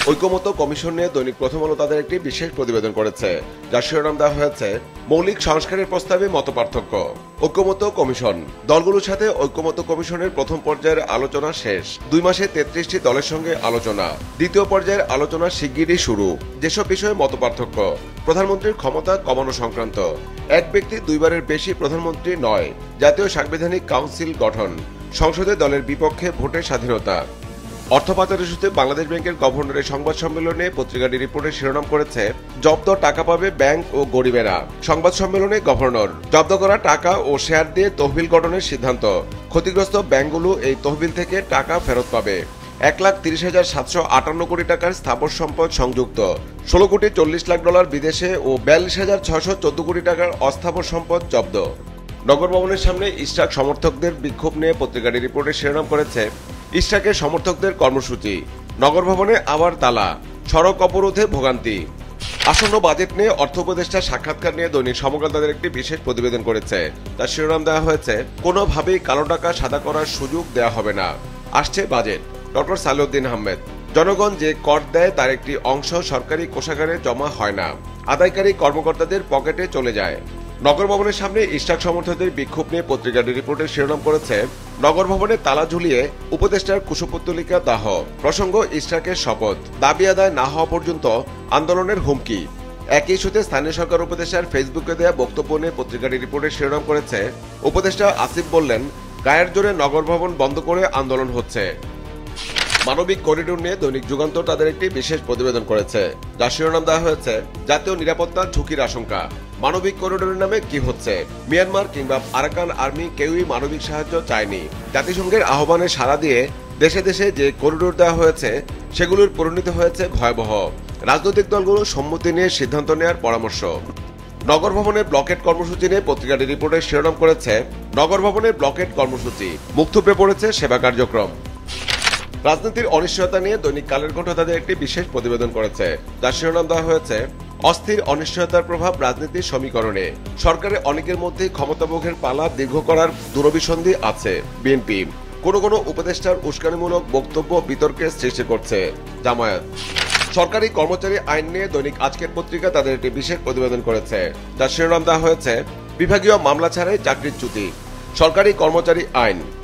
ঐকমত্য কমিশন নিয়ে দৈনিক প্রথম আলো তাদের একটি বিশেষ প্রতিবেদন করেছে, যার শিরোনাম দেওয়া হয়েছে মৌলিক সংস্কারের প্রস্তাবে মতপার্থক্য। ঐকমত্য কমিশন দলগুলোর সাথে ঐকমত্য কমিশনের প্রথম পর্যায়ের আলোচনা শেষ। 2 মাসে 33টি দলের সঙ্গে আলোচনা। দ্বিতীয় পর্যায়ের আলোচনা শিগগিরই শুরু। যেসব বিষয়ে মতপার্থক্য: প্রধানমন্ত্রীর ক্ষমতা কমানো সংক্রান্ত, এক ব্যক্তি 2 বারের বেশি প্রধানমন্ত্রী নয়, জাতীয় সাংবিধানিক কাউন্সিল গঠন, সংসদে দলের বিপক্ষে ভোটের স্বাধীনতা। অর্থ পাচার ইস্যুতে বাংলাদেশ ব্যাংকের গভর্নরের সংবাদ সম্মেলনে পত্রিকাটি রিপোর্টের শিরোনাম করেছে জব্দ টাকা পাবে ব্যাংক ও গরিবেরা। সংবাদ সম্মেলনে গভর্নর জব্দ করা টাকা ও শেয়ার দিয়ে তহবিল গঠনের সিদ্ধান্ত। ক্ষতিগ্রস্ত ব্যাংকগুলো এই তহবিল থেকে টাকা ফেরত পাবে। 1,30,758 কোটি টাকার স্থাবর সম্পদ সংযুক্ত, 16,40,00,000 বিদেশে ও 42,614 কোটি টাকার অস্থাবর সম্পদ জব্দ। নগর ভবনের সামনে ইশরাক সমর্থকদের বিক্ষোভ নিয়ে পত্রিকাটি রিপোর্টের শিরোনাম করেছে ইশরাকের সমর্থকদের কর্মসূচি। নগর ভবনে আবার তালা, সড়ক অবরোধে ভোগান্তি। আসন্ন বাজেট নিয়ে অর্থ উপদেষ্টার সাক্ষাৎকার নিয়ে দৈনিক সমকাল তাদের একটি বিশেষ প্রতিবেদন করেছে। তার শিরোনাম দেওয়া হয়েছে কোনোভাবেই কালো টাকা সাদা করার সুযোগ দেওয়া হবে না, আসছে বাজেট। ডক্টর সালেউদ্দিন আহমেদ জনগণ যে কর দেয় তার একটি অংশ সরকারি কোষাগারে জমা হয় না, আদায়কারী কর্মকর্তাদের পকেটে চলে যায়। নগর ভবনের সামনে ইশরাক সমর্থকদের বিক্ষোভ নিয়ে পত্রিকাটি রিপোর্টের শিরোনাম করেছে নগর ভবনে তালা ঝুলিয়ে উপদেষ্টার কুশপুত্তলিকা দাহ, প্রসঙ্গ ইশরাকের শপথ, দাবি আদায় না হওয়া পর্যন্ত আন্দোলনের হুমকি। একই ইস্যুতে স্থানীয় সরকার উপদেষ্টার ফেসবুকে দেয়া বক্তব্য নিয়ে পত্রিকাটি রিপোর্টের শিরোনাম করেছে উপদেষ্টা আসিফ বললেন গায়ের জোরে নগর ভবন বন্ধ করে আন্দোলন হচ্ছে। মানবিক করিডোর নিয়ে দৈনিক যুগান্তর তাদের একটি বিশেষ প্রতিবেদন করেছে, যার শিরোনাম দেওয়া হয়েছে জাতীয় নিরাপত্তার ঝুঁকির আশঙ্কা। মানবিক করিডোরের নামে কি হচ্ছে? মিয়ানমার কিংবা আরাকান আর্মি কেউই মানবিক সাহায্য চায়নি। জাতিসংঘের আহ্বানে সাড়া দিয়ে দেশে দেশে যে করিডোর দেওয়া হয়েছে সেগুলোর পরিণতি হয়েছে ভয়াবহ। রাজনৈতিক দলগুলো সম্মতি নিয়ে সিদ্ধান্ত নেওয়ার পরামর্শ। নগর ভবনের ব্লকেট কর্মসূচি নিয়ে পত্রিকাটি রিপোর্টের শিরোনাম করেছে নগর ভবনের ব্লকেট কর্মসূচি, মুখ থুবড়ে পড়েছে সেবা কার্যক্রম। রাজনীতির অনিশ্চয়তা নিয়ে দৈনিক কালের কণ্ঠ তাদের একটি বিশেষ প্রতিবেদন করেছে, যার শিরোনাম দেওয়া হয়েছে অস্থির অনিশ্চয়তার প্রভাব রাজনীতির সমীকরণে। সরকারের অনেকের মধ্যে ক্ষমতাভোগের পালা দীর্ঘ করার দূরভিসন্ধি আছে বিএনপি। কোন কোন উপদেষ্টার উস্কানিমূলক বক্তব্য বিতর্কের সৃষ্টি করছে জামায়াত। সরকারি কর্মচারী আইন নিয়ে দৈনিক আজকের পত্রিকা তাদের একটি বিশেষ প্রতিবেদন করেছে, যার শিরোনাম দেওয়া হয়েছে বিভাগীয় মামলা ছাড়াই চাকরির চ্যুতি। সরকারি কর্মচারী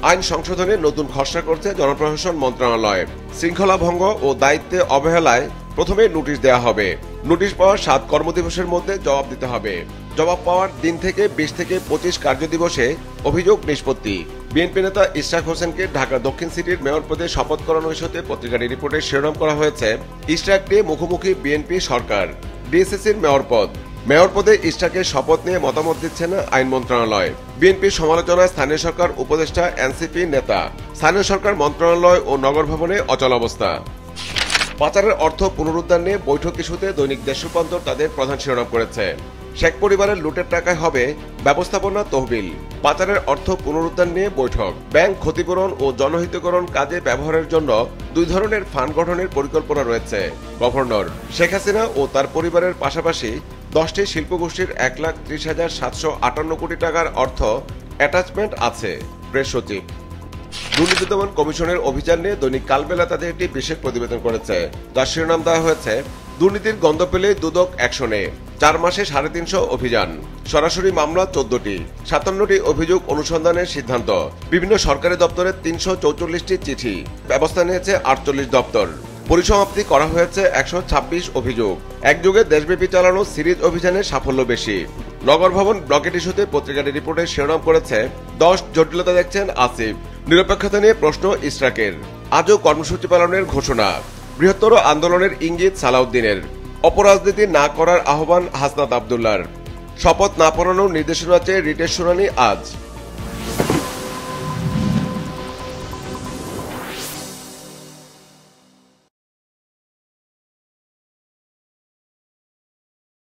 আইন সংশোধনে নতুন খসড়া করছে জনপ্রশাসন মন্ত্রণালয়। শৃঙ্খলা ভঙ্গ ও দায়িত্বে অবহেলায় প্রথমে নোটিশ দেওয়া হবে। নোটিশ পাওয়ার 7 কর্মদিবসের মধ্যে জবাব দিতে হবে। জবাব পাওয়ার দিন থেকে 20 থেকে 25 কার্যদিবসে অভিযোগ নিষ্পত্তি। বিএনপি নেতা ইশরাক হোসেনকে ঢাকা দক্ষিণ সিটির মেয়র পদে শপথ করানো ইস্যুতে পত্রিকাটি রিপোর্টের শিরোনাম করা হয়েছে ইশরাক নিয়ে মুখোমুখি বিএনপি সরকার। ডিএসসিসির মেয়র পদ, মেয়র পদে ইশরাকের শপথ নিয়ে মতামত দিচ্ছে না আইন মন্ত্রণালয়। বিএনপির সমালোচনায় স্থানীয় সরকার উপদেষ্টা এনসিপি নেতা। স্থানীয় সরকার মন্ত্রণালয় ও নগর ভবনে অচলাবস্থা। পাচারের অর্থ পুনরুদ্ধার নিয়ে বৈঠক ইস্যুতে দৈনিক দেশ রূপান্তর তাদের প্রধান শিরোনাম করেছে শেখ পরিবারের লুটের টাকায় হবে ব্যবস্থাপনা তহবিল। পাচারের অর্থ পুনরুদ্ধার নিয়ে বৈঠক। ব্যাংক ক্ষতিপূরণ ও জনহিতকরণ কাজে ব্যবহারের জন্য 2 ধরনের ফান্ড গঠনের পরিকল্পনা রয়েছে। গভর্নর শেখ হাসিনা ও তার পরিবারের পাশাপাশি 10টি শিল্পগোষ্ঠীর 1,30,758 কোটি টাকার অর্থ অ্যাটাচমেন্ট আছে। প্রেস সচিব। দুর্নীতি দমন কমিশনের অভিযান নিয়ে দৈনিক কালবেলা তাদের একটি বিশেষ প্রতিবেদন করেছে, যার শিরোনাম দেওয়া হয়েছে দুর্নীতির গন্ধ পেলে দুদক অ্যাকশনে। 4 মাসে 350 অভিযান, সরাসরি মামলা 14টি, 57টি অভিযোগ অনুসন্ধানের সিদ্ধান্ত। বিভিন্ন সরকারি দপ্তরে 344টি চিঠি, ব্যবস্থা নিয়েছে 48 দপ্তর। পরিসমাপ্তি করা হয়েছে 126 অভিযোগ। একযোগে দেশব্যাপী চালানো সিরিজ অভিযানের সাফল্য বেশি। নগর ভবন ব্লকেট ইস্যুতে পত্রিকাটি রিপোর্টের শিরোনাম করেছে 10 জটিলতা দেখছেন আসিফ। নিরপেক্ষতা নিয়ে প্রশ্ন ইশরাকের। আজও কর্মসূচি পালনের ঘোষণা। বৃহত্তর আন্দোলনের ইঙ্গিত সালাউদ্দিনের। অপরাজনীতি না করার আহ্বান হাসনাত আবদুল্লাহর। শপথ না পড়ানোর নির্দেশনা চেয়ে রিটের শুনানি আজ।